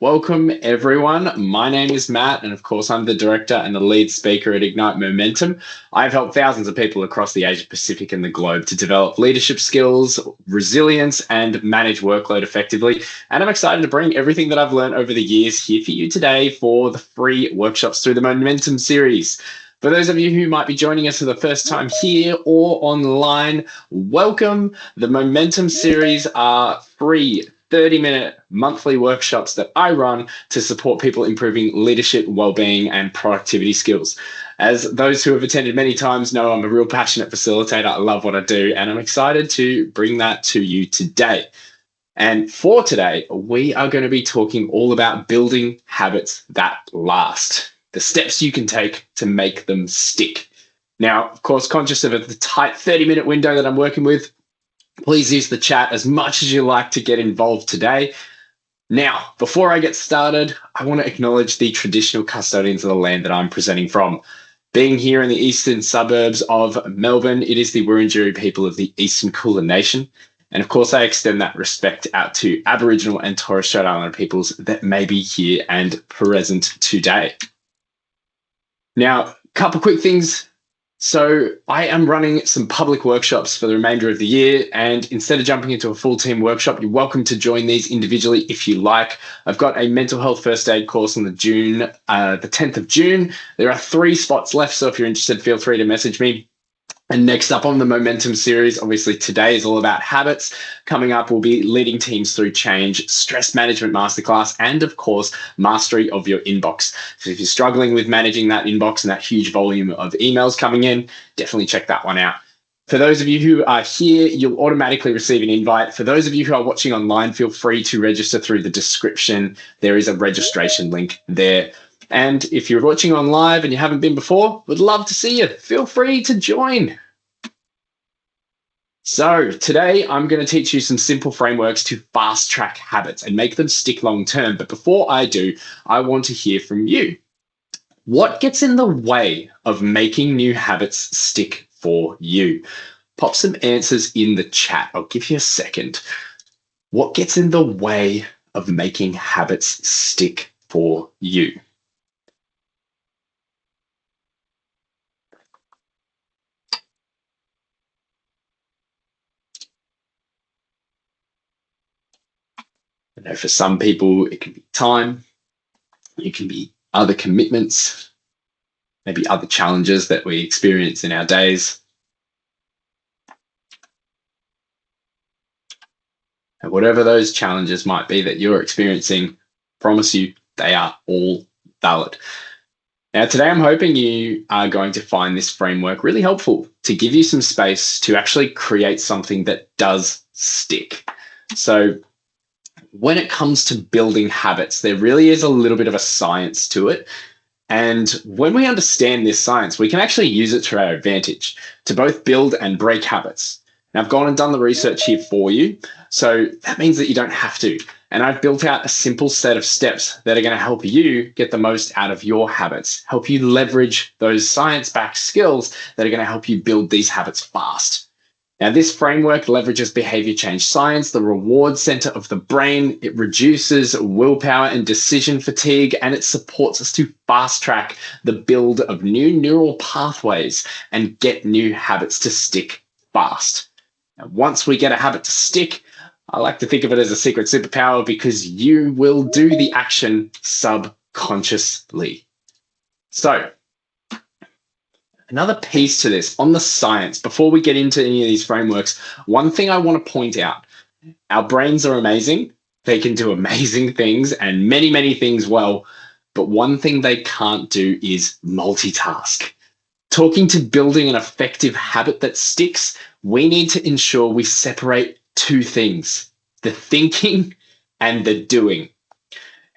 Welcome everyone. My name is Matt, and of course, I'm the director and the lead speaker at Ignite Momentum. I've helped thousands of people across the Asia Pacific and the globe to develop leadership skills, resilience, and manage workload effectively. And I'm excited to bring everything that I've learned over the years here for you today for the free workshops through the Momentum series. For those of you who might be joining us for the first time here or online, welcome. The Momentum series are free 30-minute monthly workshops that I run to support people improving leadership, well-being, and productivity skills. As those who have attended many times know, I'm a real passionate facilitator. I love what I do, and I'm excited to bring that to you today. And for today, we are going to be talking all about building habits that last, the steps you can take to make them stick. Now, of course, conscious of the tight 30-minute window that I'm working with, please use the chat as much as you like to get involved today. Now, before I get started, I want to acknowledge the traditional custodians of the land that I'm presenting from. Being here in the eastern suburbs of Melbourne, it is the Wurundjeri people of the Eastern Kulin Nation. And of course, I extend that respect out to Aboriginal and Torres Strait Islander peoples that may be here and present today. Now, a couple quick things. So I am running some public workshops for the remainder of the year, and instead of jumping into a full team workshop, you're welcome to join these individually if you like. I've got a mental health first aid course on the 10th of June. There are 3 spots left, so if you're interested, feel free to message me. And next up on the Momentum series, obviously today is all about habits. Coming up, we'll be leading teams through change, stress management masterclass, and of course, mastery of your inbox. So if you're struggling with managing that inbox and that huge volume of emails coming in, definitely check that one out. For those of you who are here, you'll automatically receive an invite. For those of you who are watching online, feel free to register through the description. There is a registration link there. And if you're watching on live and you haven't been before, would love to see you. Feel free to join. So today I'm going to teach you some simple frameworks to fast track habits and make them stick long term. But before I do, I want to hear from you. What gets in the way of making new habits stick for you? Pop some answers in the chat. I'll give you a second. What gets in the way of making habits stick for you? I know for some people, it can be time, it can be other commitments, maybe other challenges that we experience in our days. And whatever those challenges might be that you're experiencing, promise you, they are all valid. Now, today I'm hoping you are going to find this framework really helpful to give you some space to actually create something that does stick. So when it comes to building habits, there really is a little bit of a science to it. And when we understand this science, we can actually use it to our advantage to both build and break habits. Now, I've gone and done the research here for you. So that means that you don't have to. And I've built out a simple set of steps that are going to help you get the most out of your habits, help you leverage those science-backed skills that are going to help you build these habits fast. Now, this framework leverages behavior change science, the reward center of the brain. It reduces willpower and decision fatigue, and it supports us to fast track the build of new neural pathways and get new habits to stick fast. Now, once we get a habit to stick, I like to think of it as a secret superpower because you will do the action subconsciously. So, another piece to this on the science, before we get into any of these frameworks, one thing I want to point out, our brains are amazing. They can do amazing things and many, many things well, but one thing they can't do is multitask. Talking to building an effective habit that sticks, we need to ensure we separate 2 things, the thinking and the doing.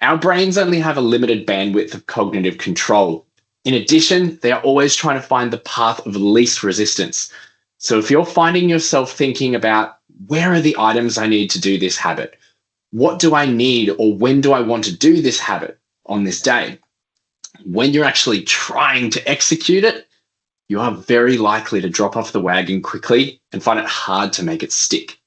Our brains only have a limited bandwidth of cognitive control. In addition, they are always trying to find the path of least resistance. So if you're finding yourself thinking about where are the items I need to do this habit? What do I need or when do I want to do this habit on this day? When you're actually trying to execute it, you are very likely to drop off the wagon quickly and find it hard to make it stick.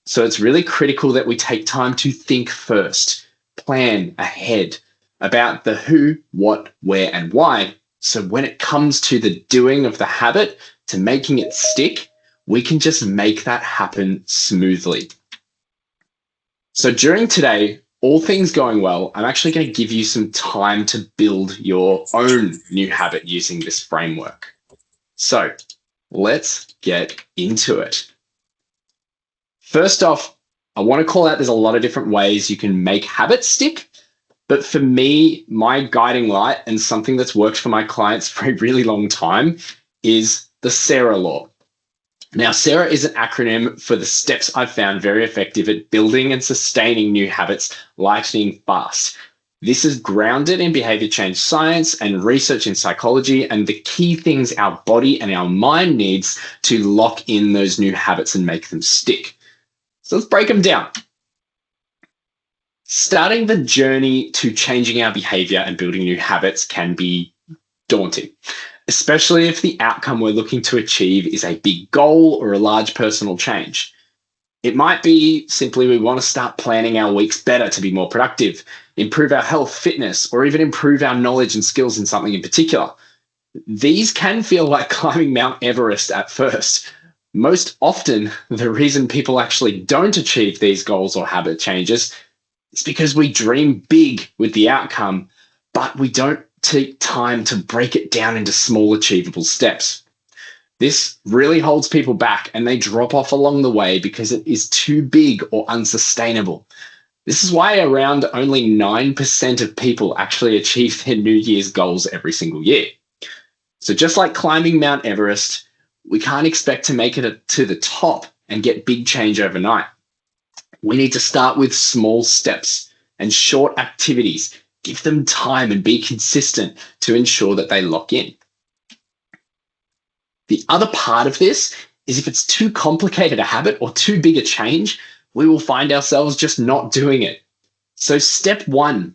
So it's really critical that we take time to think first. plan ahead about the who, what, where, and why. So when it comes to the doing of the habit, to making it stick, we can just make that happen smoothly. So during today, all things going well, I'm actually going to give you some time to build your own new habit using this framework. So let's get into it. First off, I want to call out there's a lot of different ways you can make habits stick. But for me, my guiding light and something that's worked for my clients for a really long time is the SARA law. Now, SARA is an acronym for the steps I've found very effective at building and sustaining new habits lightning fast. This is grounded in behavior change science and research in psychology and the key things our body and our mind needs to lock in those new habits and make them stick. So let's break them down. Starting the journey to changing our behavior and building new habits can be daunting, especially if the outcome we're looking to achieve is a big goal or a large personal change. It might be simply we want to start planning our weeks better to be more productive, improve our health, fitness, or even improve our knowledge and skills in something in particular. These can feel like climbing Mount Everest at first. Most often, the reason people actually don't achieve these goals or habit changes is because we dream big with the outcome, but we don't take time to break it down into small, achievable steps. This really holds people back and they drop off along the way because it is too big or unsustainable. This is why around only 9% of people actually achieve their New Year's goals every single year. So just like climbing Mount Everest, we can't expect to make it to the top and get big change overnight. We need to start with small steps and short activities. Give them time and be consistent to ensure that they lock in. The other part of this is if it's too complicated a habit or too big a change, we will find ourselves just not doing it. So step one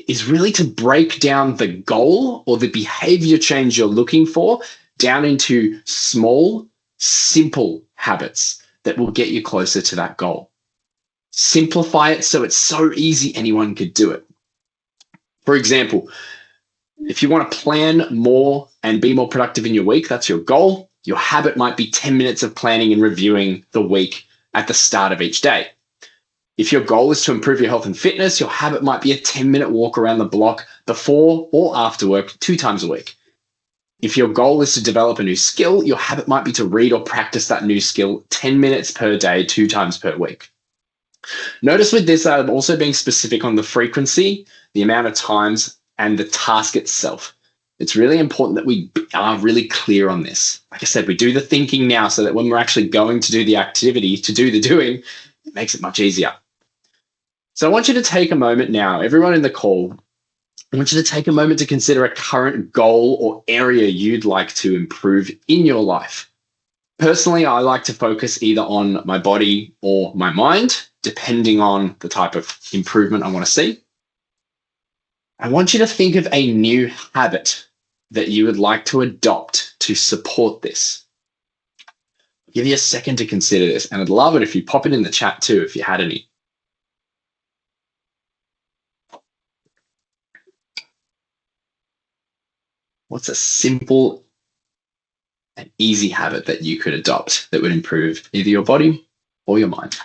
is really to break down the goal or the behavior change you're looking for down into small, simple habits that will get you closer to that goal. Simplify it so it's so easy anyone could do it. For example, if you want to plan more and be more productive in your week, that's your goal. Your habit might be 10 minutes of planning and reviewing the week at the start of each day. If your goal is to improve your health and fitness, your habit might be a 10-minute walk around the block before or after work 2 times a week. If your goal is to develop a new skill, your habit might be to read or practice that new skill 10 minutes per day, 2 times per week. Notice with this, I'm also being specific on the frequency, the amount of times, and the task itself. It's really important that we are really clear on this. Like I said, we do the thinking now so that when we're actually going to do the activity, to do the doing, it makes it much easier. So I want you to take a moment now, everyone in the call, I want you to take a moment to consider a current goal or area you'd like to improve in your life. Personally, I like to focus either on my body or my mind, depending on the type of improvement I want to see. I want you to think of a new habit that you would like to adopt to support this. I'll give you a second to consider this, and I'd love it if you pop it in the chat too, if you had any. What's a simple and easy habit that you could adopt that would improve either your body or your mind?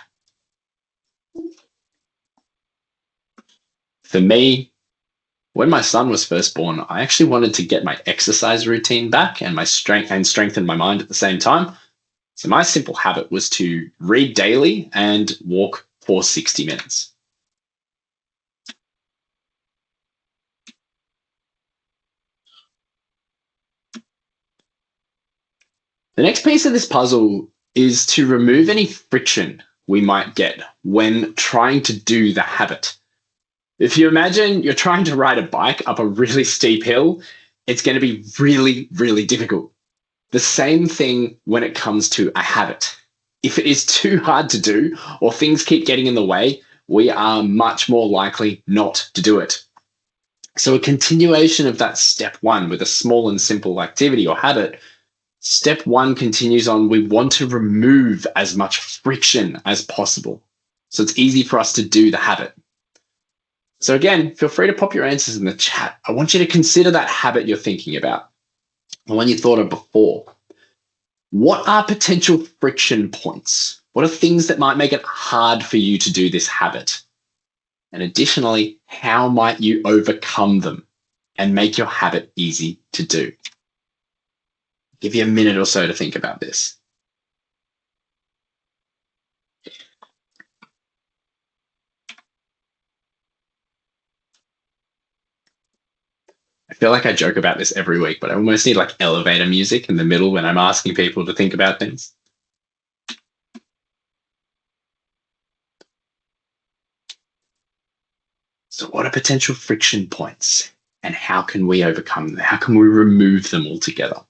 For me, when my son was first born, I actually wanted to get my exercise routine back and my strengthen my mind at the same time. So my simple habit was to read daily and walk for 60 minutes. The next piece of this puzzle is to remove any friction we might get when trying to do the habit. If you imagine you're trying to ride a bike up a really steep hill, it's going to be really, really difficult. The same thing when it comes to a habit. If it is too hard to do or things keep getting in the way, we are much more likely not to do it. So a continuation of that step one with a small and simple activity or habit, step one continues on, we want to remove as much friction as possible. So it's easy for us to do the habit. So again, feel free to pop your answers in the chat. I want you to consider that habit you're thinking about, the one you thought of before. What are potential friction points? What are things that might make it hard for you to do this habit? And additionally, how might you overcome them and make your habit easy to do? Give you a minute or so to think about this. I feel like I joke about this every week, but I almost need like elevator music in the middle when I'm asking people to think about things. So what are potential friction points and how can we overcome them? How can we remove them altogether?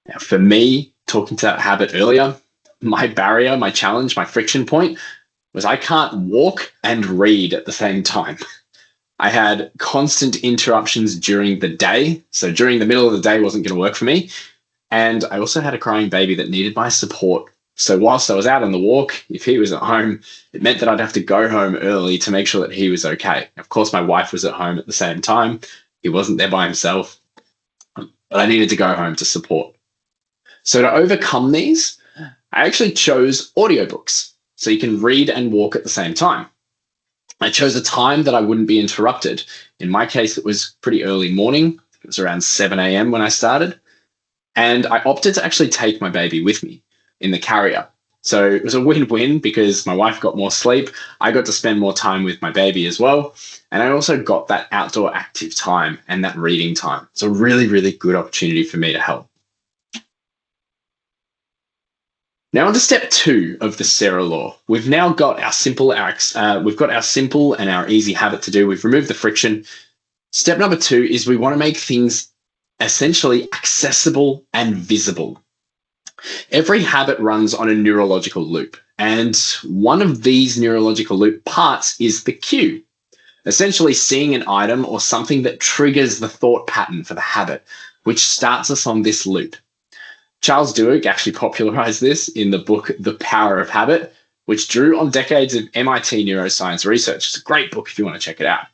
Now, for me, talking to that habit earlier, my barrier, my challenge, my friction point was I can't walk and read at the same time. I had constant interruptions during the day. So during the middle of the day wasn't going to work for me. And I also had a crying baby that needed my support. So whilst I was out on the walk, if he was at home, it meant that I'd have to go home early to make sure that he was okay. Of course, my wife was at home at the same time. He wasn't there by himself, but I needed to go home to support. So to overcome these, I actually chose audiobooks. So you can read and walk at the same time. I chose a time that I wouldn't be interrupted. In my case, it was pretty early morning. It was around 7 a.m. when I started. And I opted to actually take my baby with me in the carrier. So it was a win-win because my wife got more sleep. I got to spend more time with my baby as well. And I also got that outdoor active time and that reading time. It's a really, really good opportunity for me to help. Now on to step 2 of the Sarah law. We've now got our simple and our easy habit to do. We've removed the friction. Step number 2 is we want to make things essentially accessible and visible. Every habit runs on a neurological loop, and one of these neurological loop parts is the cue. Essentially seeing an item or something that triggers the thought pattern for the habit, which starts us on this loop. Charles Duhigg actually popularized this in the book, The Power of Habit, which drew on decades of MIT neuroscience research. It's a great book if you want to check it out.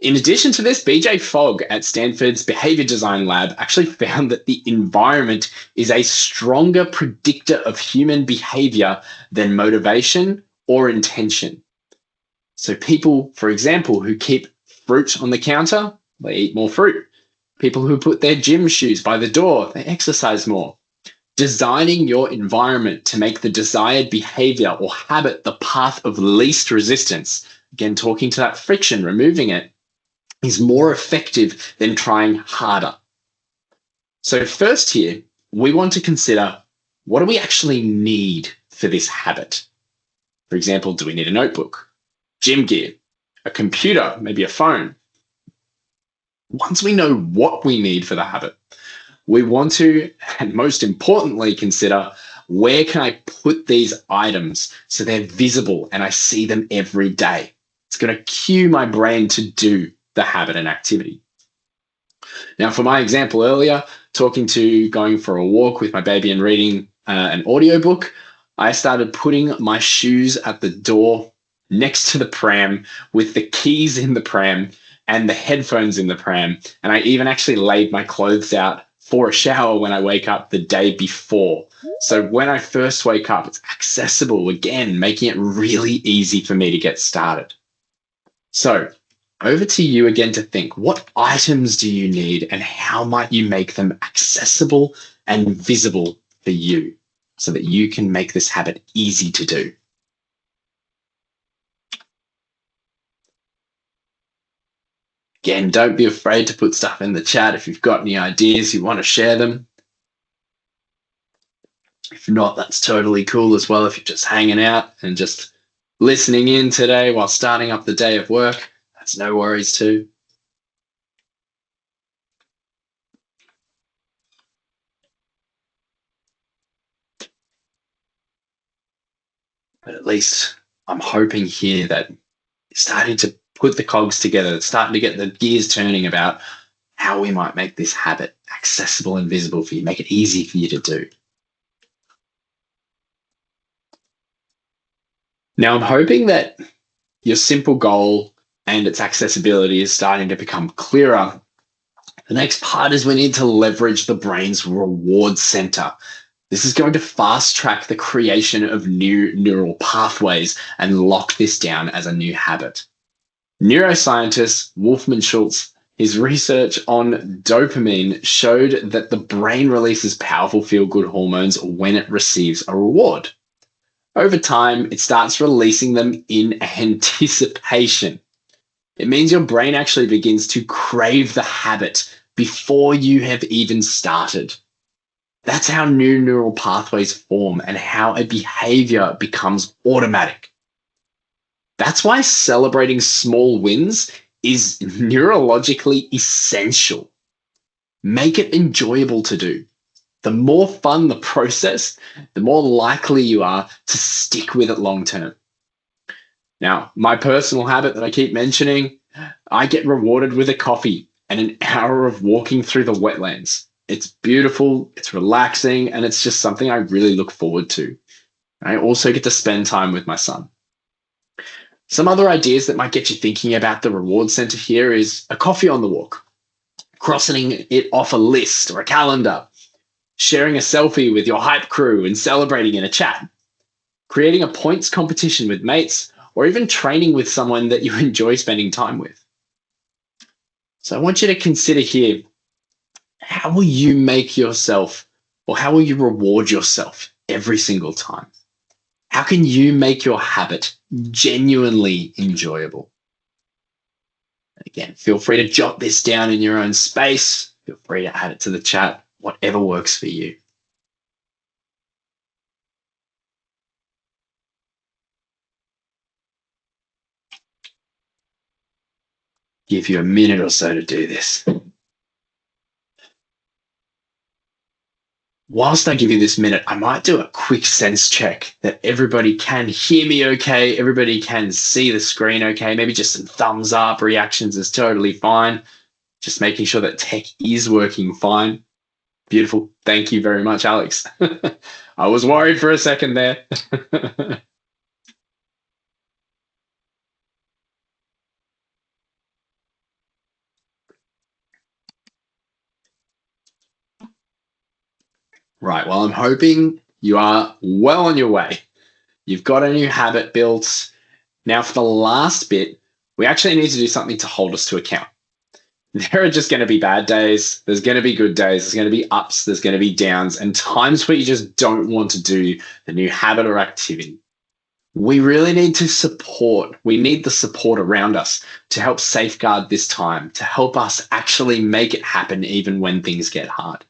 In addition to this, BJ Fogg at Stanford's Behavior Design Lab actually found that the environment is a stronger predictor of human behavior than motivation or intention. So people, for example, who keep fruit on the counter, they eat more fruit. People who put their gym shoes by the door, they exercise more. Designing your environment to make the desired behavior or habit the path of least resistance, again, talking to that friction, removing it, is more effective than trying harder. So first here, we want to consider, what do we actually need for this habit? For example, do we need a notebook, gym gear, a computer, maybe a phone? Once we know what we need for the habit, we want to, and most importantly, consider, where can I put these items so they're visible and I see them every day? It's going to cue my brain to do the habit and activity. Now, for my example earlier, talking to going for a walk with my baby and reading an audiobook, I started putting my shoes at the door next to the pram with the keys in the pram and the headphones in the pram. And I even actually laid my clothes out for a shower when I wake up the day before. So when I first wake up, it's accessible, again, making it really easy for me to get started. So over to you again to think, what items do you need and how might you make them accessible and visible for you so that you can make this habit easy to do? Again, don't be afraid to put stuff in the chat if you've got any ideas, you want to share them. If not, that's totally cool as well. If you're just hanging out and just listening in today while starting up the day of work, that's no worries too. But at least I'm hoping here that you're starting to put the cogs together, starting to get the gears turning about how we might make this habit accessible and visible for you, make it easy for you to do. Now, I'm hoping that Your simple goal and its accessibility is starting to become clearer. The next part is we need to leverage the brain's reward center. This is going to fast track the creation of new neural pathways and lock this down as a new habit. Neuroscientist Wolfman Schultz, his research on dopamine showed that the brain releases powerful feel-good hormones when it receives a reward. Over time, it starts releasing them in anticipation. It means your brain actually begins to crave the habit before you have even started. That's how new neural pathways form and how a behavior becomes automatic. That's why celebrating small wins is neurologically essential. Make it enjoyable to do. The more fun the process, the more likely you are to stick with it long term. Now, my personal habit that I keep mentioning, I get rewarded with a coffee and an hour of walking through the wetlands. It's beautiful, it's relaxing, and it's just something I really look forward to. I also get to spend time with my son. Some other ideas that might get you thinking about the reward center here is a coffee on the walk, crossing it off a list or a calendar, sharing a selfie with your hype crew and celebrating in a chat, creating a points competition with mates, or even training with someone that you enjoy spending time with. So I want you to consider here, how will you make yourself, or how will you reward yourself every single time? How can you make your habit genuinely enjoyable? Again, feel free to jot this down in your own space. Feel free to add it to the chat, whatever works for you. Give you a minute or so to do this. Whilst I give you this minute, I might do a quick sense check that everybody can hear me okay, everybody can see the screen okay, maybe just some thumbs up, reactions is totally fine. Just making sure that tech is working fine. Beautiful. Thank you very much, Alex. I was worried for a second there. Right, well, I'm hoping you are well on your way. You've got a new habit built. Now, for the last bit, we actually need to do something to hold us to account. There are just going to be bad days. There's going to be good days. There's going to be ups. There's going to be downs and times where you just don't want to do the new habit or activity. We really need to support. We need the support around us to help safeguard this time, to help us actually make it happen even when things get hard.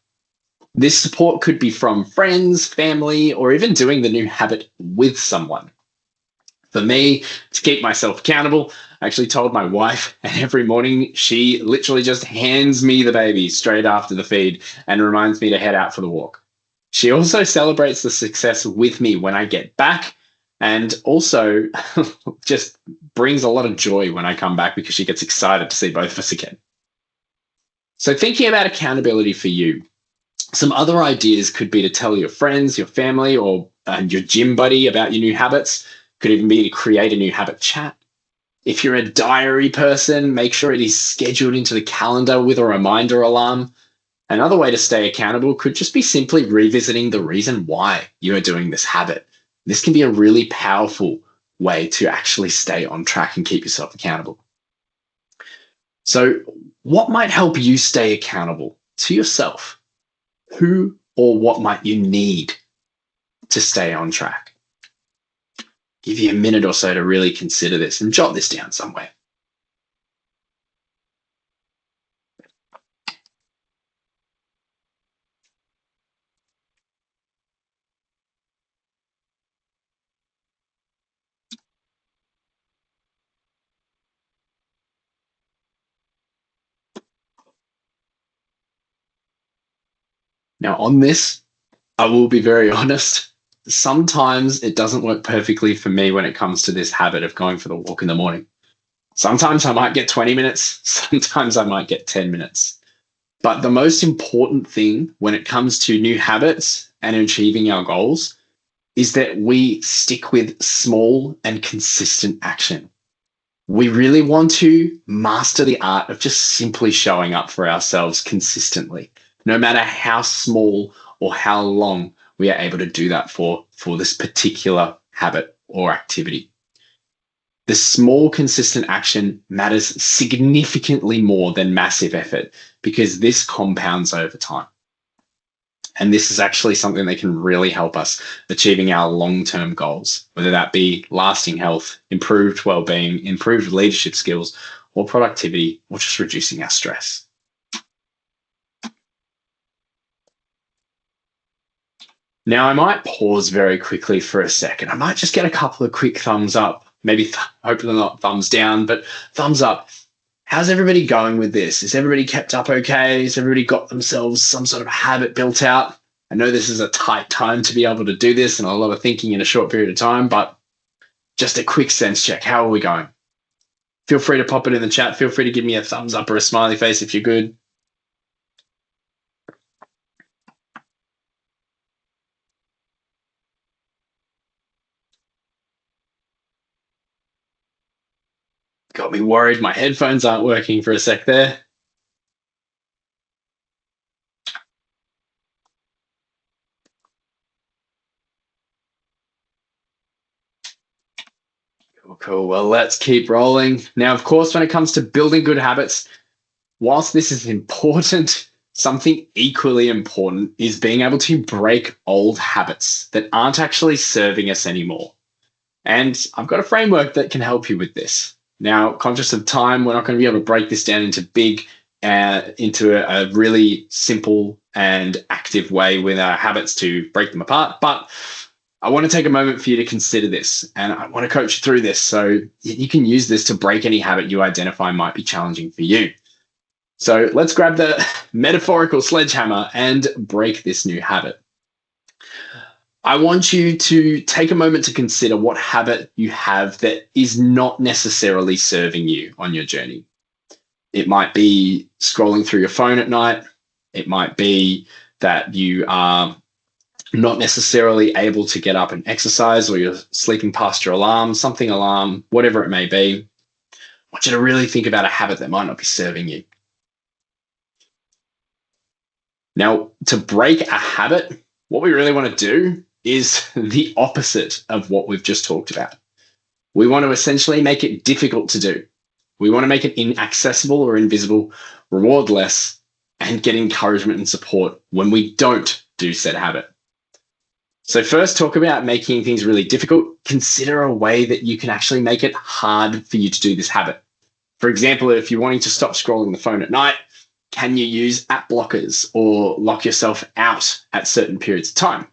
This support could be from friends, family, or even doing the new habit with someone. For me, to keep myself accountable, I actually told my wife, and every morning she literally just hands me the baby straight after the feed and reminds me to head out for the walk. She also celebrates the success with me when I get back, and also just brings a lot of joy when I come back because she gets excited to see both of us again. So thinking about accountability for you, some other ideas could be to tell your friends, your family, or your gym buddy about your new habits. Could even be to create a new habit chat. If you're a diary person, make sure it is scheduled into the calendar with a reminder alarm. Another way to stay accountable could just be simply revisiting the reason why you are doing this habit. This can be a really powerful way to actually stay on track and keep yourself accountable. So, what might help you stay accountable to yourself? Who or what might you need to stay on track? Give you a minute or so to really consider this and jot this down somewhere. Now, on this, I will be very honest. Sometimes it doesn't work perfectly for me when it comes to this habit of going for the walk in the morning. Sometimes I might get 20 minutes, sometimes I might get 10 minutes. But the most important thing when it comes to new habits and achieving our goals is that we stick with small and consistent action. We really want to master the art of just simply showing up for ourselves consistently, no matter how small or how long we are able to do that for this particular habit or activity. The small, consistent action matters significantly more than massive effort because this compounds over time. And this is actually something that can really help us achieving our long-term goals, whether that be lasting health, improved well-being, improved leadership skills, or productivity, or just reducing our stress. Now, I might pause very quickly for a second. I might just get a couple of quick thumbs up, maybe hopefully not thumbs down, but thumbs up. How's everybody going with this? Is everybody kept up okay? Has everybody got themselves some sort of habit built out? I know this is a tight time to be able to do this and a lot of thinking in a short period of time, but just a quick sense check. How are we going? Feel free to pop it in the chat. Feel free to give me a thumbs up or a smiley face if you're good. Got me worried. My headphones aren't working for a sec there. Cool. Well, let's keep rolling. Now, of course, when it comes to building good habits, whilst this is important, something equally important is being able to break old habits that aren't actually serving us anymore. And I've got a framework that can help you with this. Now, conscious of time, we're not going to be able to break this down into a really simple and active way with our habits to break them apart. But I want to take a moment for you to consider this, and I want to coach you through this so you can use this to break any habit you identify might be challenging for you. So let's grab the metaphorical sledgehammer and break this new habit. I want you to take a moment to consider what habit you have that is not necessarily serving you on your journey. It might be scrolling through your phone at night. It might be that you are not necessarily able to get up and exercise, or you're sleeping past your alarm, whatever it may be. I want you to really think about a habit that might not be serving you. Now, to break a habit, what we really want to do is the opposite of what we've just talked about. We want to essentially make it difficult to do. We want to make it inaccessible or invisible, reward less, and get encouragement and support when we don't do said habit. So first, talk about making things really difficult. Consider a way that you can actually make it hard for you to do this habit. For example, if you're wanting to stop scrolling the phone at night, can you use app blockers or lock yourself out at certain periods of time?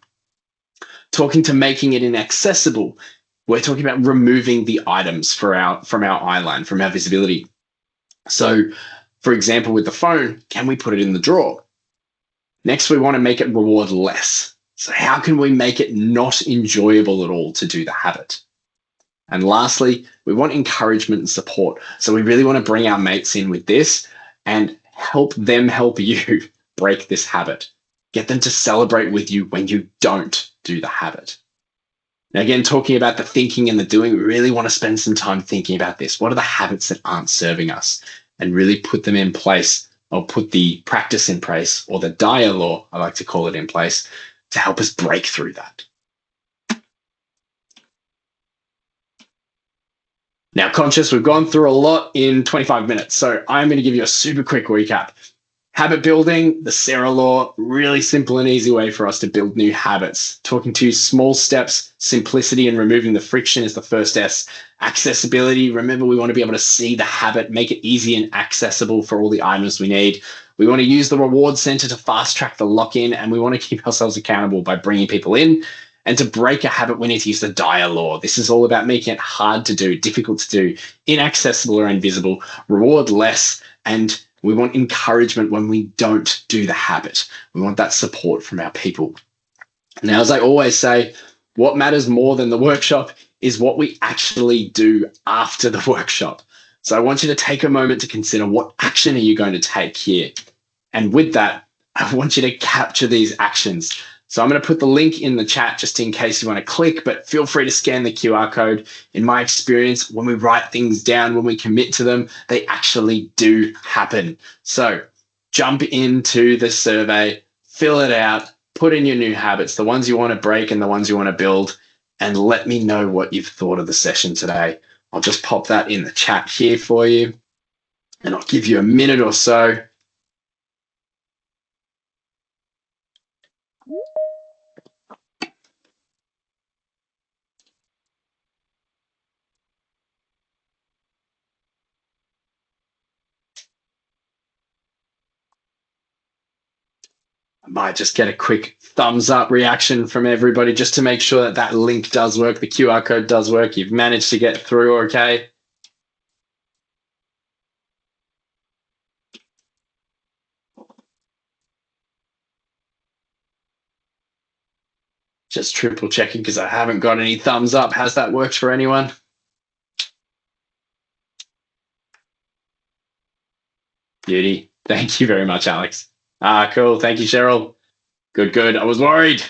Talking to making it inaccessible, we're talking about removing the items from our eye line, from our visibility. So, for example, with the phone, can we put it in the drawer? Next, we want to make it reward less. So how can we make it not enjoyable at all to do the habit? And lastly, we want encouragement and support. So we really want to bring our mates in with this and help them help you break this habit. Get them to celebrate with you when you don't do the habit. Now, again, talking about the thinking and the doing, we really want to spend some time thinking about this. What are the habits that aren't serving us? And really put them in place, or put the practice in place, or the dialogue, I like to call it, in place, to help us break through that. Now, conscious, we've gone through a lot in 25 minutes, so I'm going to give you a super quick recap. Habit building, the Sarah Law, really simple and easy way for us to build new habits. Talking to small steps, simplicity and removing the friction is the first S. Accessibility, remember we want to be able to see the habit, make it easy and accessible for all the items we need. We want to use the reward center to fast track the lock-in, and we want to keep ourselves accountable by bringing people in. And to break a habit, we need to use the DIA law. This is all about making it hard to do, difficult to do, inaccessible or invisible, reward less, and we want encouragement when we don't do the habit. We want that support from our people. Now, as I always say, what matters more than the workshop is what we actually do after the workshop. So I want you to take a moment to consider, what action are you going to take here? And with that, I want you to capture these actions. So I'm going to put the link in the chat just in case you want to click, but feel free to scan the QR code. In my experience, when we write things down, when we commit to them, they actually do happen. So jump into the survey, fill it out, put in your new habits, the ones you want to break and the ones you want to build, and let me know what you've thought of the session today. I'll just pop that in the chat here for you, and I'll give you a minute or so. I might just get a quick thumbs up reaction from everybody just to make sure that that link does work, the QR code does work. You've managed to get through okay. Just triple checking because I haven't got any thumbs up. Has that worked for anyone? Beauty. Thank you very much, Alex. Cool. Thank you, Cheryl. Good, good. I was worried.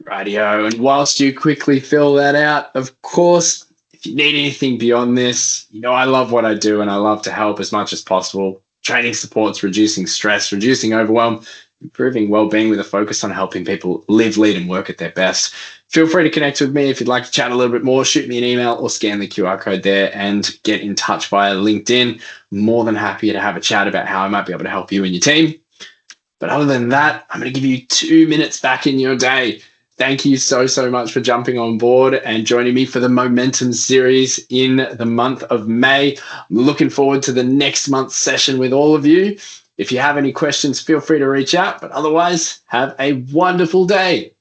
Rightio. And whilst you quickly fill that out, of course, if you need anything beyond this, you know I love what I do and I love to help as much as possible. Training supports reducing stress, reducing overwhelm, improving well-being with a focus on helping people live, lead, and work at their best. Feel free to connect with me if you'd like to chat a little bit more. Shoot me an email or scan the QR code there and get in touch via LinkedIn. More than happy to have a chat about how I might be able to help you and your team. But other than that, I'm going to give you 2 minutes back in your day. Thank you so much for jumping on board and joining me for the Momentum series in the month of May. I'm looking forward to the next month's session with all of you. If you have any questions, feel free to reach out. But otherwise, have a wonderful day.